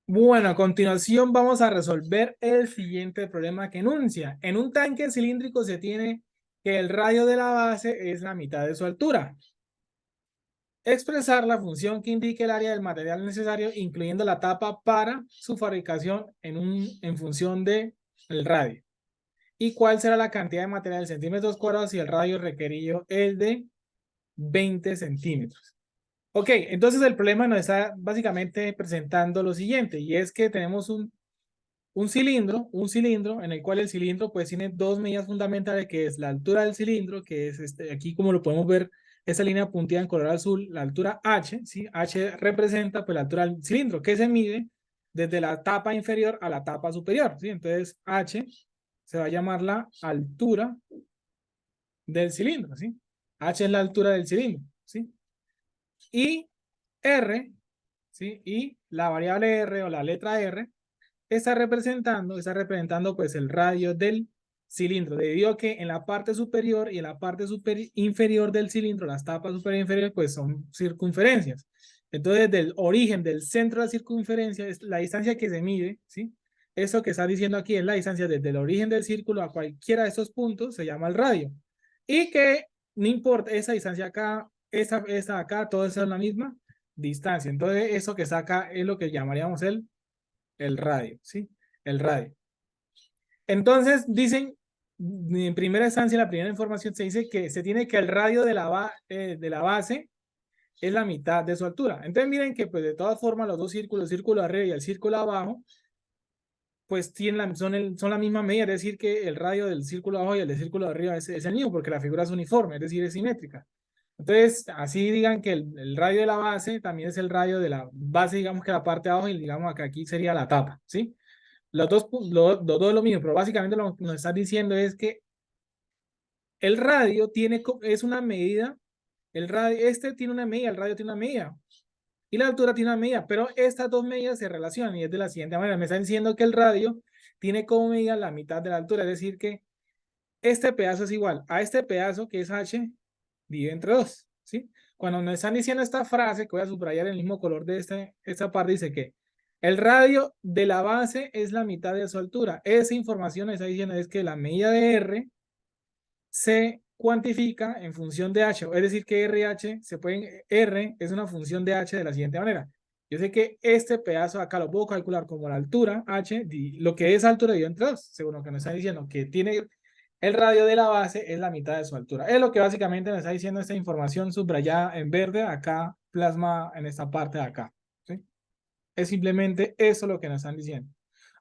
Bueno, a continuación vamos a resolver el siguiente problema que enuncia. En un tanque cilíndrico se tiene que el radio de la base es la mitad de su altura. Expresar la función que indique el área del material necesario, incluyendo la tapa para su fabricación en función del radio. ¿Y cuál será la cantidad de material en centímetros cuadrados si el radio requerido es de 20 centímetros? Ok, entonces el problema nos está básicamente presentando lo siguiente, y es que tenemos un cilindro en el cual el cilindro pues tiene dos medidas fundamentales, que es la altura del cilindro, que es aquí como lo podemos ver, esa línea punteada en color azul, la altura H, ¿sí? H representa pues la altura del cilindro, que se mide desde la tapa inferior a la tapa superior, ¿sí? Entonces H se va a llamar la altura del cilindro, ¿sí? H es la altura del cilindro, ¿sí? Y R, ¿sí? Y la variable R o la letra R está representando pues el radio del cilindro, debido a que en la parte superior y en la parte inferior del cilindro, las tapas superior e inferior pues son circunferencias. Entonces, del origen del centro de la circunferencia es la distancia que se mide, ¿sí? Eso que está diciendo aquí es la distancia desde el origen del círculo a cualquiera de estos puntos, se llama el radio. Y que no importa esa distancia acá, esa acá, todo eso es la misma distancia. Entonces, eso que saca es lo que llamaríamos el radio, ¿sí? El radio. Entonces, dicen, en primera instancia, la primera información se dice que se tiene que el radio de la base es la mitad de su altura. Entonces, miren que, pues, de todas formas, los dos círculos, el círculo de arriba y el círculo de abajo, pues son la misma medida, es decir, que el radio del círculo de abajo y el del círculo de arriba es el mismo, porque la figura es uniforme, es decir, es simétrica. Entonces, así digan que el radio de la base también es el radio de la base, digamos que la parte de abajo, y digamos que aquí sería la tapa, ¿sí? Los dos es lo mismo, pero básicamente lo que nos está diciendo es que el radio es una medida, este tiene una medida, el radio tiene una medida, y la altura tiene una medida, pero estas dos medidas se relacionan, y es de la siguiente manera. Me está diciendo que el radio tiene como medida la mitad de la altura, es decir, que este pedazo es igual a este pedazo, que es h, dividido entre 2, ¿sí? Cuando nos están diciendo esta frase, que voy a subrayar en el mismo color de esta parte, dice que el radio de la base es la mitad de su altura. Esa información está diciendo es que la medida de R se cuantifica en función de H, es decir, que R es una función de H de la siguiente manera. Yo sé que este pedazo acá lo puedo calcular como la altura H, lo que es altura dividido entre 2, según lo que nos está diciendo, que tiene el radio de la base es la mitad de su altura. Es lo que básicamente nos está diciendo esta información subrayada en verde, acá plasmada en esta parte de acá, ¿sí? Es simplemente eso lo que nos están diciendo.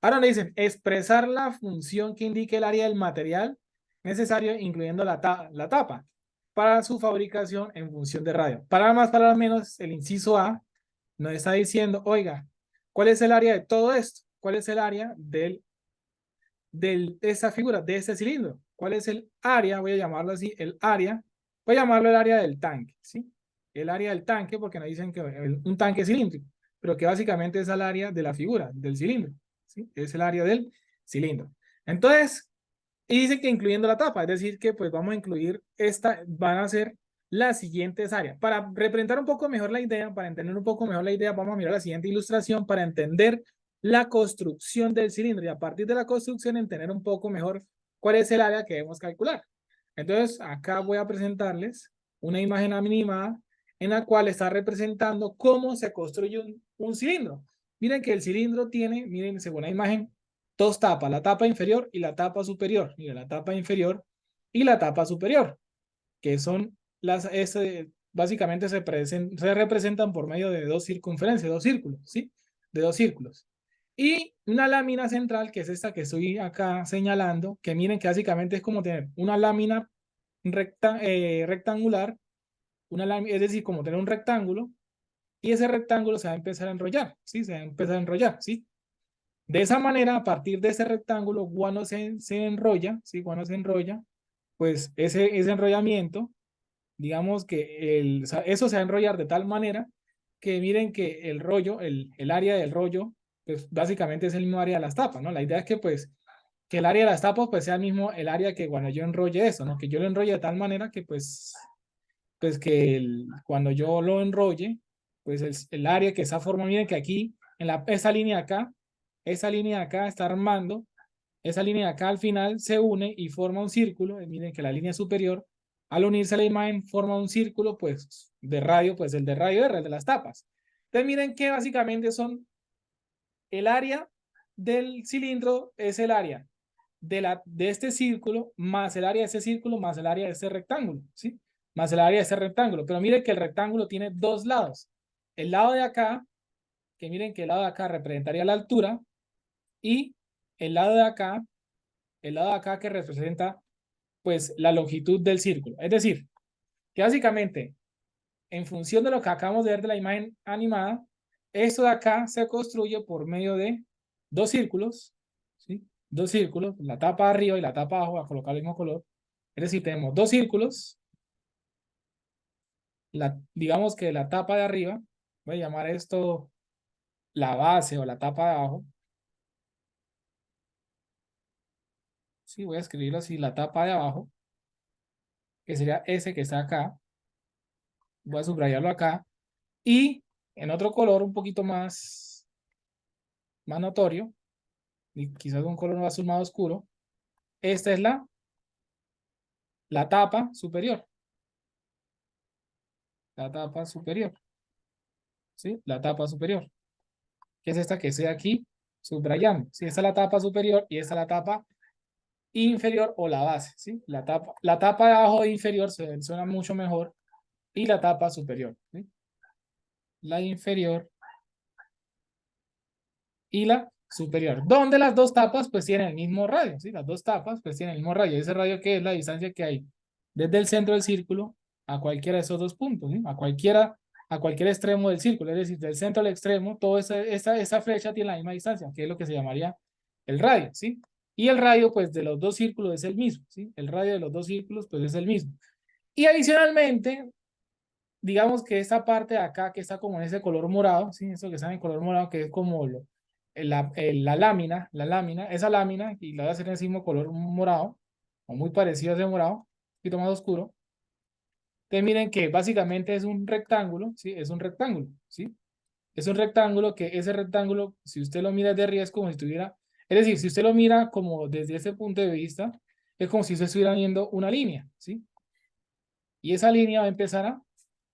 Ahora nos dicen expresar la función que indique el área del material necesario, incluyendo la tapa, para su fabricación en función de radio. Para más, para menos, el inciso A nos está diciendo, oiga, ¿cuál es el área de todo esto? ¿Cuál es el área de esta figura, de este cilindro? ¿Cuál es el área? Voy a llamarlo así, el área. Voy a llamarlo el área del tanque, ¿sí? El área del tanque, porque nos dicen que un tanque cilíndrico, pero que básicamente es el área de la figura, del cilindro, ¿sí? Es el área del cilindro. Entonces, y dice que incluyendo la tapa, es decir, que pues vamos a incluir van a ser las siguientes áreas. Para representar un poco mejor la idea, para entender un poco mejor la idea, vamos a mirar la siguiente ilustración para entender la construcción del cilindro, y a partir de la construcción entender un poco mejor cuál es el área que debemos calcular. Entonces, acá voy a presentarles una imagen animada en la cual está representando cómo se construye un cilindro. Miren que el cilindro tiene, miren, según la imagen, dos tapas, la tapa inferior y la tapa superior. Mira, la tapa inferior y la tapa superior, que son básicamente se representan por medio de dos circunferencias, dos círculos, ¿sí? De dos círculos. Y una lámina central, que es esta que estoy acá señalando, que miren que básicamente es como tener una lámina rectangular, es decir, como tener un rectángulo, y ese rectángulo se va a empezar a enrollar, ¿sí? Se va a empezar a enrollar, ¿sí? De esa manera, a partir de ese rectángulo, cuando se enrolla, ¿sí? Cuando se enrolla, pues ese enrollamiento, digamos que eso se va a enrollar de tal manera que miren que el rollo, el área del rollo, pues básicamente es el mismo área de las tapas, ¿no? La idea es que pues que el área de las tapas pues sea el mismo el área que cuando yo enrolle eso, ¿no? Que yo lo enrolle de tal manera que pues que cuando yo lo enrolle, pues el área que está formado, miren que aquí esa línea acá, esa línea de acá está armando, esa línea de acá al final se une y forma un círculo. Miren que la línea superior, al unirse a la imagen, forma un círculo, pues, de radio, pues el de radio R, el de las tapas. Entonces miren que básicamente son el área del cilindro es el área de este círculo más el área de ese círculo más el área de ese rectángulo, ¿sí? Más el área de ese rectángulo. Pero miren que el rectángulo tiene dos lados. El lado de acá, que miren que el lado de acá representaría la altura, y el lado de acá, el lado de acá que representa pues la longitud del círculo. Es decir, que básicamente en función de lo que acabamos de ver de la imagen animada, esto de acá se construye por medio de dos círculos, ¿sí? Dos círculos, la tapa de arriba y la tapa de abajo, a colocar el mismo color. Es decir, tenemos dos círculos, digamos que la tapa de arriba, voy a llamar esto la base o la tapa de abajo. Sí, voy a escribirlo así, la tapa de abajo, que sería ese que está acá. Voy a subrayarlo acá. Y en otro color un poquito más notorio, y quizás un color azul más oscuro, esta es la tapa superior. La tapa superior. ¿Sí? La tapa superior. Que es esta que estoy aquí subrayando. ¿Sí? Esta es la tapa superior y esta es la tapa inferior o la base. ¿Sí? La tapa de abajo e inferior suena mucho mejor. Y la tapa superior. ¿Sí? La inferior y la superior. Donde las dos tapas pues tienen el mismo radio. ¿Sí? Las dos tapas pues tienen el mismo radio. Ese radio que es la distancia que hay desde el centro del círculo a cualquiera de esos dos puntos. ¿Sí? A cualquier extremo del círculo. Es decir, del centro al extremo, toda esa flecha tiene la misma distancia, que es lo que se llamaría el radio. ¿Sí? Y el radio pues de los dos círculos es el mismo. ¿Sí? El radio de los dos círculos pues es el mismo. Y adicionalmente, digamos que esta parte de acá que está como en ese color morado, ¿sí? Eso que está en color morado, que es como la lámina, esa lámina, y la voy a hacer en ese mismo color morado, o muy parecido a ese morado, un poquito más oscuro. Entonces miren que básicamente es un rectángulo, ¿sí? Es un rectángulo, ¿sí? Es un rectángulo que ese rectángulo, si usted lo mira de arriba, es como si estuviera, es decir, si usted lo mira como desde ese punto de vista, es como si usted estuviera viendo una línea, ¿sí? Y esa línea va a empezar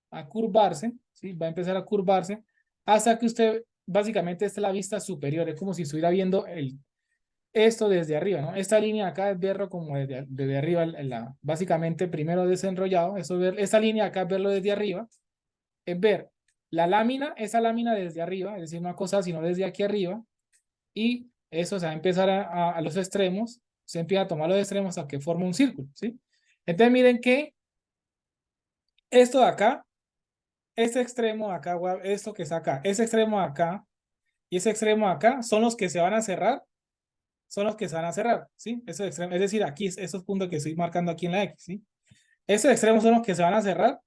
a curvarse, ¿sí? Va a empezar a curvarse hasta que usted, básicamente, esta es la vista superior, es como si estuviera viendo esto desde arriba, ¿no? Esta línea acá es verlo como desde arriba, básicamente primero desenrollado, esta línea acá es verlo desde arriba, es ver la lámina, esa lámina desde arriba, es decir, una cosa sino desde aquí arriba, y eso se va a empezar a los extremos, se empieza a tomar los extremos hasta que forma un círculo, ¿sí? Entonces miren que esto de acá, este extremo de acá, esto que está acá, ese extremo de acá y ese extremo de acá son los que se van a cerrar, son los que se van a cerrar, ¿sí? Esos extremos, es decir, aquí, esos puntos que estoy marcando aquí en la X, ¿sí? Esos extremos son los que se van a cerrar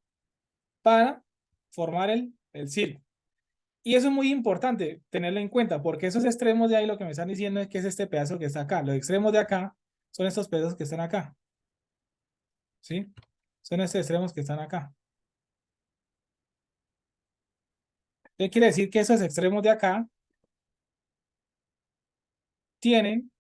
para formar el círculo. Y eso es muy importante tenerlo en cuenta, porque esos extremos de ahí lo que me están diciendo es que es este pedazo que está acá. Los extremos de acá son estos pedazos que están acá, ¿sí? Son estos extremos que están acá. ¿Qué quiere decir? Que esos extremos de acá tienen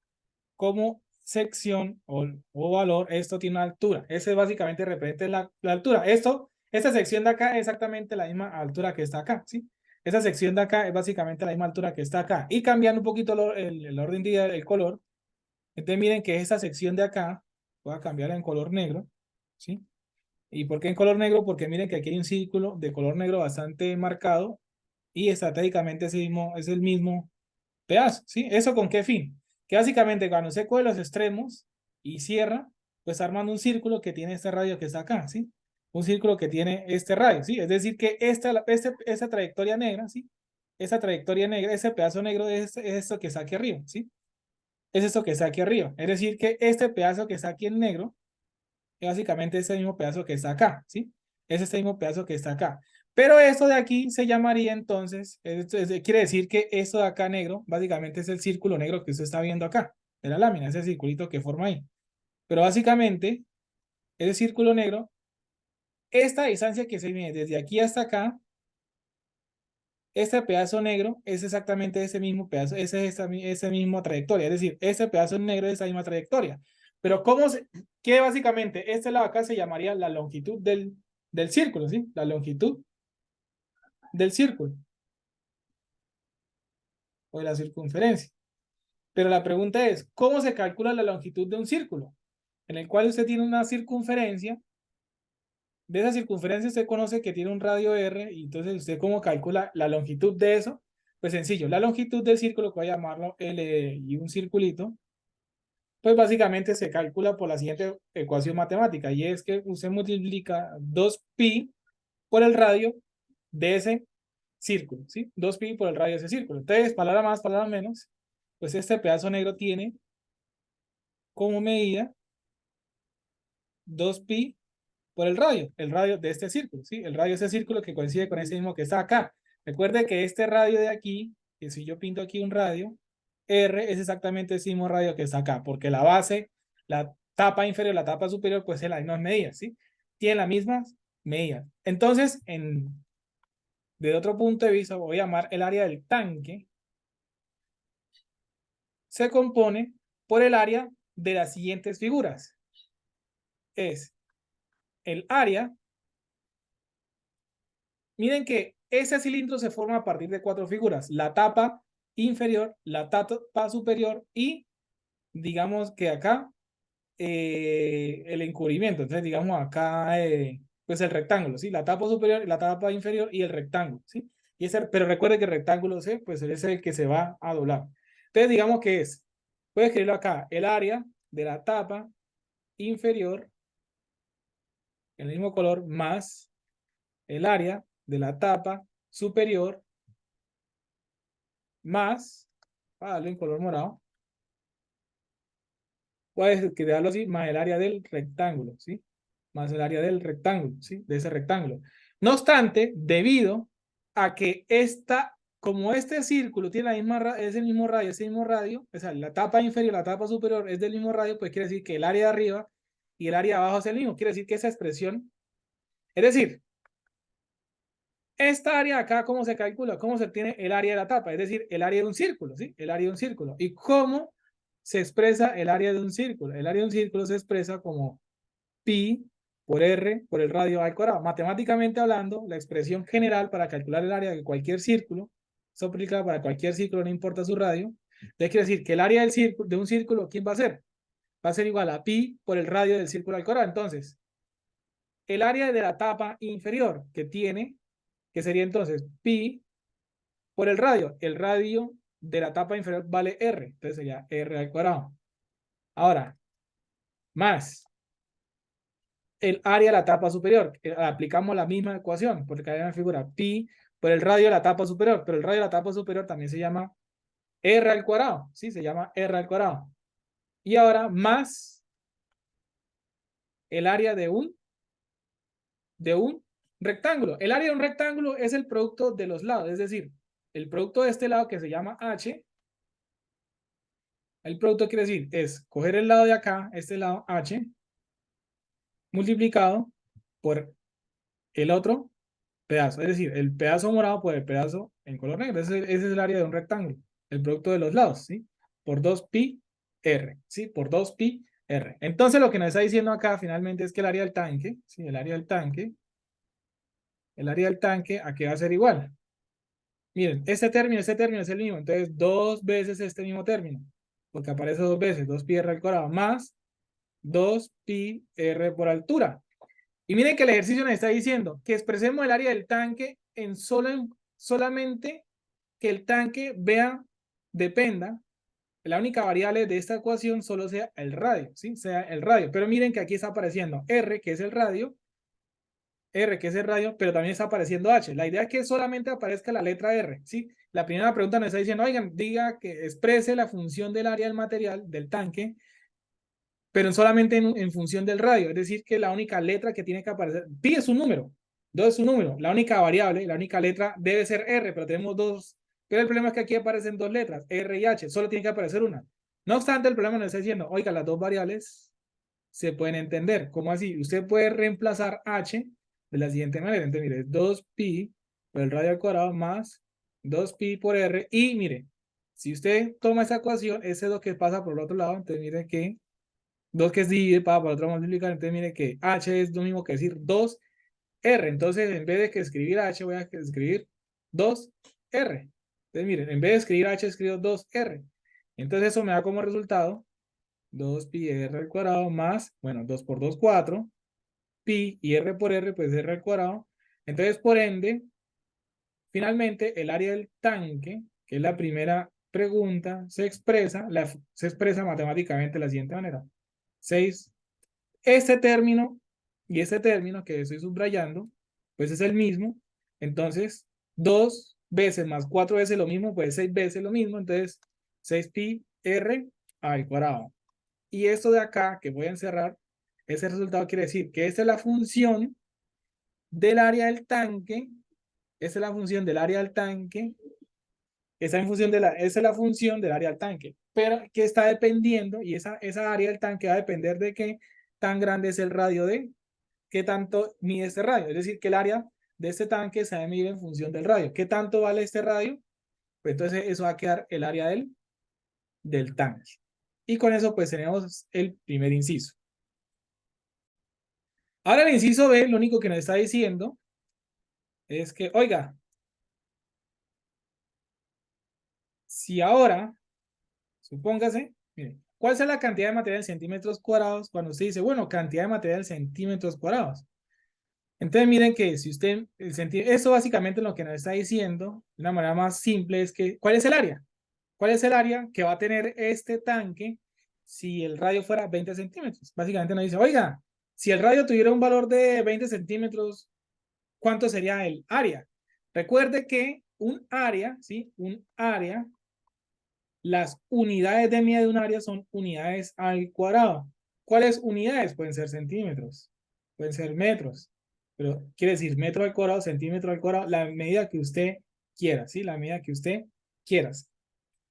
como sección o valor, esto tiene una altura. Ese básicamente representa la altura. Esta sección de acá es exactamente la misma altura que está acá, ¿sí? Esa sección de acá es básicamente la misma altura que está acá. Y cambiando un poquito el orden del color, entonces miren que esta sección de acá, voy a cambiar en color negro, ¿sí? ¿Y por qué en color negro? Porque miren que aquí hay un círculo de color negro bastante marcado y estratégicamente es el mismo pedazo, ¿sí? ¿Eso con qué fin? Que básicamente cuando se coge los extremos y cierra, pues armando un círculo que tiene este radio que está acá, ¿sí? Un círculo que tiene este radio, ¿sí? Es decir, que esta trayectoria negra, ¿sí? Esa trayectoria negra, ese pedazo negro es esto que está aquí arriba, ¿sí? Es esto que está aquí arriba. Es decir, que este pedazo que está aquí en negro es básicamente ese mismo pedazo que está acá, ¿sí? Es este mismo pedazo que está acá. Pero esto de aquí se llamaría entonces, quiere decir que esto de acá negro, básicamente es el círculo negro que usted está viendo acá, de la lámina, ese circulito que forma ahí. Pero básicamente, ese círculo negro, esta distancia que se mide desde aquí hasta acá, Este pedazo negro es exactamente ese mismo pedazo, ese mismo trayectoria. Es decir, este pedazo negro es esa misma trayectoria. Pero ¿qué básicamente? Este lado acá se llamaría la longitud del círculo, ¿sí? La longitud del círculo o de la circunferencia. Pero la pregunta es, ¿cómo se calcula la longitud de un círculo? En el cual usted tiene una circunferencia. De esa circunferencia usted conoce que tiene un radio R, y entonces usted cómo calcula la longitud de eso. Pues sencillo, la longitud del círculo, que voy a llamarlo L y un circulito, pues básicamente se calcula por la siguiente ecuación matemática, y es que usted multiplica 2pi por el radio de ese círculo, ¿sí? 2pi por el radio de ese círculo. Entonces, palabra más, palabra menos, pues este pedazo negro tiene como medida 2pi por el radio de este círculo, ¿sí? El radio de ese círculo que coincide con ese mismo que está acá. Recuerde que este radio de aquí, que si yo pinto aquí un radio, R es exactamente el mismo radio que está acá, porque la base, la tapa inferior, la tapa superior, pues es las mismas medidas, ¿sí? Tienen las mismas medidas. Entonces, de otro punto de vista, voy a llamar el área del tanque, se compone por el área de las siguientes figuras. Es el área. Miren que ese cilindro se forma a partir de 4 figuras: la tapa inferior, la tapa superior y digamos que acá el encubrimiento. Entonces digamos acá pues el rectángulo, ¿sí? La tapa superior, la tapa inferior y el rectángulo, ¿sí? Pero recuerde que el rectángulo C pues es el que se va a doblar. Entonces digamos que puedes escribirlo acá, el área de la tapa inferior, en el mismo color, más el área de la tapa superior, más, darle en color morado, puedes crearlo así, más el área del rectángulo, ¿sí? Más el área del rectángulo, ¿sí? De ese rectángulo. No obstante, debido a que como este círculo tiene es el mismo radio, o sea, la tapa inferior, la tapa superior es del mismo radio, pues quiere decir que el área de arriba y el área de abajo es el mismo. Quiere decir que esa expresión, es decir, esta área acá, ¿cómo se calcula? ¿Cómo se obtiene el área de la tapa? Es decir, el área de un círculo, ¿sí? El área de un círculo. ¿Y cómo se expresa el área de un círculo? El área de un círculo se expresa como pi por r por el radio al cuadrado. Matemáticamente hablando, la expresión general para calcular el área de cualquier círculo, eso aplica para cualquier círculo, no importa su radio. Entonces quiere decir que el área de un círculo, ¿quién va a ser? Va a ser igual a pi por el radio del círculo al cuadrado. Entonces, el área de la tapa inferior que sería entonces pi por el radio. El radio de la tapa inferior vale r, entonces sería r al cuadrado. Ahora, más el área de la tapa superior. Aplicamos la misma ecuación, porque hay una figura pi por el radio de la tapa superior, pero el radio de la tapa superior también se llama r al cuadrado, ¿sí? Se llama r al cuadrado. Y ahora más el área de un rectángulo. El área de un rectángulo es el producto de los lados, es decir, el producto de este lado que se llama h. El producto quiere decir, es coger el lado de acá, este lado h, multiplicado por el otro pedazo. Es decir, el pedazo morado por el pedazo en color negro. Ese es el área de un rectángulo. El producto de los lados, ¿sí? Por 2pi r, ¿sí? Por 2pi r. Entonces, lo que nos está diciendo acá finalmente es que el área del tanque, ¿sí? El área del tanque, ¿a qué va a ser igual? Miren, este término es el mismo. Entonces, 2 veces este mismo término, porque aparece 2 veces, 2pi r al cuadrado, más 2pi r por altura. Y miren que el ejercicio nos está diciendo que expresemos el área del tanque solamente que el tanque dependa, la única variable de esta ecuación solo sea el radio, ¿sí? Sea el radio. Pero miren que aquí está apareciendo R, que es el radio, pero también está apareciendo H. La idea es que solamente aparezca la letra R, ¿sí? La primera pregunta nos está diciendo, oigan, diga que exprese la función del área del material, del tanque, pero solamente en función del radio. Es decir, que la única letra que tiene que aparecer, pi es un número, 2 es un número, la única variable, la única letra debe ser R, pero tenemos dos. Pero el problema es que aquí aparecen dos letras, R y H, solo tiene que aparecer una. No obstante, el problema nos está diciendo, oiga, las dos variables se pueden entender. ¿Cómo así? Usted puede reemplazar H de la siguiente manera. Entonces, mire, 2pi por el radio al cuadrado más 2pi por r. Y mire, si usted toma esa ecuación, ese es lo que pasa por el otro lado. Entonces mire que 2 que es divide para el otro multiplicar. Entonces mire que h es lo mismo que decir 2r. Entonces en vez de que escribir h, voy a escribir 2r. Entonces miren, en vez de escribir h, escribo 2r. Entonces eso me da como resultado 2pi r al cuadrado más, bueno, 2 por 2, 4. Pi y r por r, pues r al cuadrado. Entonces, por ende, finalmente, el área del tanque, que es la primera pregunta, se expresa matemáticamente de la siguiente manera. 6. Este término y este término que estoy subrayando, pues es el mismo. Entonces, 2 veces más 4 veces lo mismo, pues 6 veces lo mismo. Entonces, 6pi r al cuadrado. Y esto de acá, que voy a encerrar, ese resultado quiere decir que esta es la función del área del tanque. Esa es la función del área del tanque. Esa es la función del área del tanque. Pero que está dependiendo, y esa área del tanque va a depender de qué tan grande es el radio de, qué tanto mide este radio. Es decir, que el área de este tanque se va a medir en función del radio. ¿Qué tanto vale este radio? Pues entonces eso va a quedar el área del tanque. Y con eso pues tenemos el primer inciso. Ahora el inciso B, lo único que nos está diciendo es que, oiga, si ahora, supóngase, miren, ¿cuál es la cantidad de material en centímetros cuadrados cuando usted dice, bueno, cantidad de material en centímetros cuadrados? Entonces miren que si usted, eso básicamente lo que nos está diciendo, de una manera más simple, es que, ¿cuál es el área? ¿Cuál es el área que va a tener este tanque si el radio fuera 20 centímetros? Básicamente nos dice, oiga, si el radio tuviera un valor de 20 centímetros, ¿cuánto sería el área? Recuerde que un área, ¿sí? Un área, las unidades de medida de un área son unidades al cuadrado. ¿Cuáles unidades? Pueden ser centímetros, pueden ser metros, pero quiere decir metro al cuadrado, centímetro al cuadrado, la medida que usted quiera, ¿sí? La medida que usted quiera.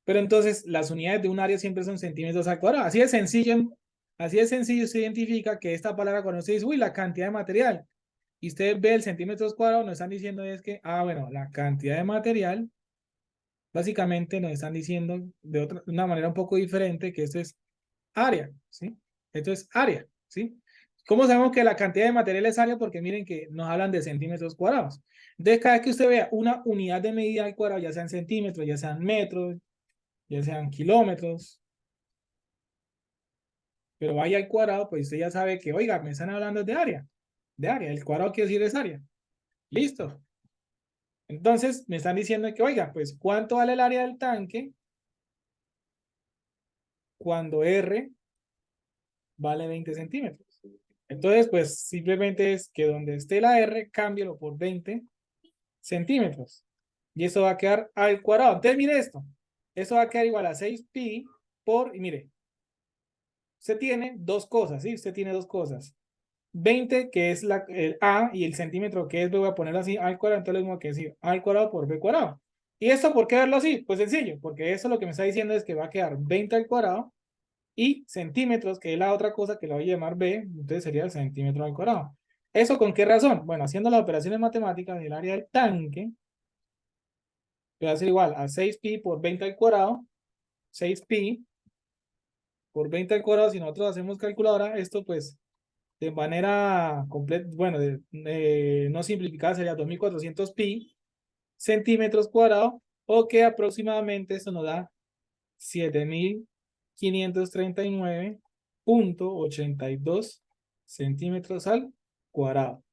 Pero entonces las unidades de un área siempre son centímetros al cuadrado. Así de sencillo se identifica que esta palabra cuando usted dice, uy, la cantidad de material, y usted ve el centímetros cuadrados, nos están diciendo es que, bueno, la cantidad de material, básicamente nos están diciendo de una manera un poco diferente que esto es área, ¿sí? Esto es área, ¿sí? ¿Cómo sabemos que la cantidad de material es área? Porque miren que nos hablan de centímetros cuadrados. Entonces, cada vez que usted vea una unidad de medida al cuadrado, ya sean centímetros, ya sean metros, ya sean kilómetros, pero vaya al cuadrado, pues usted ya sabe que, oiga, me están hablando de área. De área. El cuadrado quiere decir es área. Listo. Entonces, me están diciendo que, oiga, pues, ¿cuánto vale el área del tanque cuando R vale 20 centímetros? Entonces, pues, simplemente es que donde esté la R, cámbialo por 20 centímetros. Y eso va a quedar al cuadrado. Entonces, mire esto. Eso va a quedar igual a 6pi por, y mire, usted tiene dos cosas, ¿sí? Usted tiene dos cosas. 20, que es el A, y el centímetro, que es, voy a ponerlo así, A al cuadrado, entonces lo mismo que decir A al cuadrado por B cuadrado. ¿Y esto por qué verlo así? Pues sencillo, porque eso lo que me está diciendo es que va a quedar 20 al cuadrado y centímetros, que es la otra cosa que lo voy a llamar B, entonces sería el centímetro al cuadrado. ¿Eso con qué razón? Bueno, haciendo las operaciones matemáticas del área del tanque, va a ser igual a 6pi por 20 al cuadrado, 6pi por 20 al cuadrado, si nosotros hacemos calculadora, esto pues de manera completa, bueno, no simplificada sería 2400 pi centímetros cuadrados, o que aproximadamente eso nos da 7539,82 centímetros al cuadrado.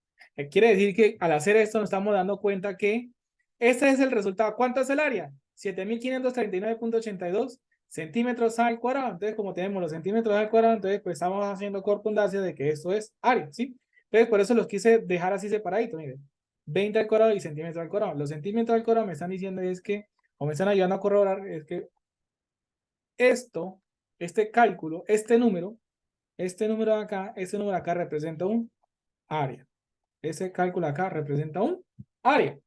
Quiere decir que al hacer esto nos estamos dando cuenta que este es el resultado. ¿Cuánto es el área? 7539,82 centímetros al cuadrado. Entonces, como tenemos los centímetros al cuadrado, entonces pues estamos haciendo correspondencia de que esto es área, ¿sí? Entonces, por eso los quise dejar así separaditos, miren. 20 al cuadrado y centímetros al cuadrado. Los centímetros al cuadrado me están diciendo es que, o me están ayudando a corroborar, es que esto, este cálculo, este número de acá, este número de acá representa un área. Ese cálculo acá representa un área.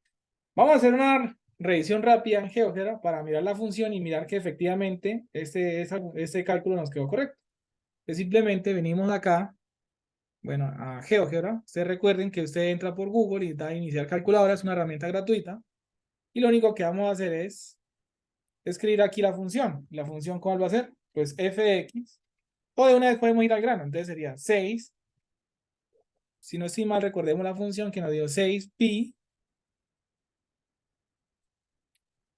Vamos a hacer una revisión rápida en GeoGebra para mirar la función y mirar que efectivamente este cálculo nos quedó correcto. Entonces simplemente venimos acá, bueno, a GeoGebra. Ustedes recuerden que usted entra por Google y da a iniciar calculadora, es una herramienta gratuita. Y lo único que vamos a hacer es escribir aquí la función. ¿La función cuál va a ser? Pues f de x. O de una vez podemos ir al grano. Entonces sería 6. Si no estoy mal, recordemos la función que nos dio 6pi.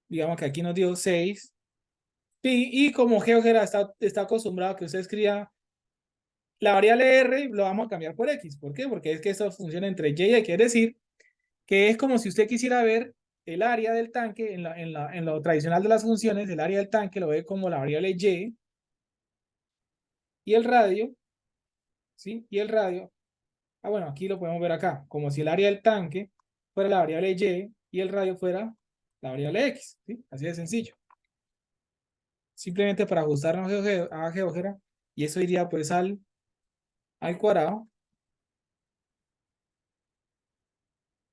Digamos que aquí nos dio 6pi. Y como GeoGebra está acostumbrado a que usted escriba la variable r, lo vamos a cambiar por x. ¿Por qué? Porque es que esto funciona entre y y. Quiere decir que es como si usted quisiera ver el área del tanque en lo tradicional de las funciones. El área del tanque lo ve como la variable y el radio, ¿sí? Y el radio, bueno, aquí lo podemos ver acá, como si el área del tanque fuera la variable y el radio fuera la variable x, ¿sí? Así de sencillo. Simplemente para ajustarnos a GeoGebra, y eso iría pues al cuadrado.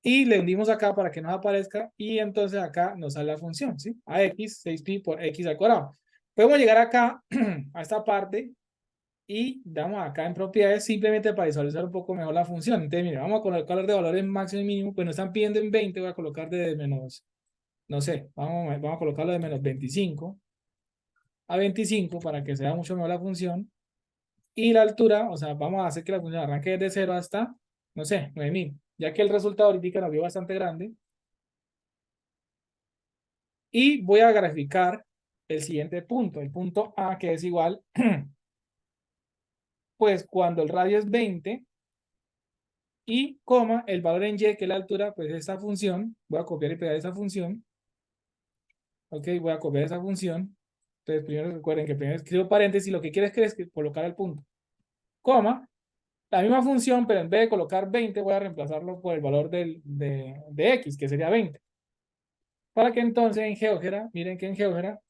Y le hundimos acá para que nos aparezca, y entonces acá nos sale la función, ¿sí? AX, 6pi por x al cuadrado. Podemos llegar acá, a esta parte, y damos acá en propiedades simplemente para visualizar un poco mejor la función. Entonces, mire, vamos a colocar de valores máximo y mínimo, pues nos están pidiendo en 20, voy a colocar de menos, no sé, vamos a colocarlo de menos 25 a 25 para que sea mucho mejor la función. Y la altura, o sea, vamos a hacer que la función arranque desde 0 hasta, no sé, 9000, ya que el resultado ahorita nos dio bastante grande. Y voy a graficar el siguiente punto, el punto A, que es igual, pues cuando el radio es 20 y coma, el valor en y, que es la altura, pues esta función, voy a copiar y pegar esa función. Ok, voy a copiar esa función. Entonces, primero recuerden que primero escribo paréntesis, lo que quiero es colocar el punto. Coma, la misma función, pero en vez de colocar 20, voy a reemplazarlo por el valor de x, que sería 20. Para que entonces en GeoGebra, miren que en GeoGebra,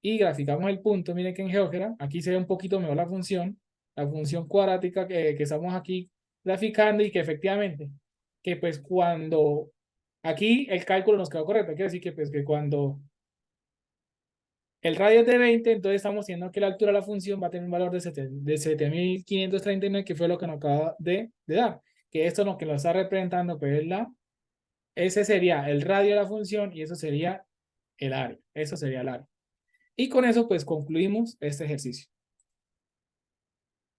y graficamos el punto, miren que en GeoGebra, aquí se ve un poquito mejor la función cuadrática que estamos aquí graficando, y que efectivamente, que pues cuando aquí el cálculo nos quedó correcto, quiere decir que pues que cuando el radio es de 20, entonces estamos diciendo que la altura de la función va a tener un valor de 7539, que fue lo que nos acaba de dar. Que esto lo que nos está representando, pues es ese sería el radio de la función, y eso sería el área. Eso sería el área. Y con eso, pues concluimos este ejercicio.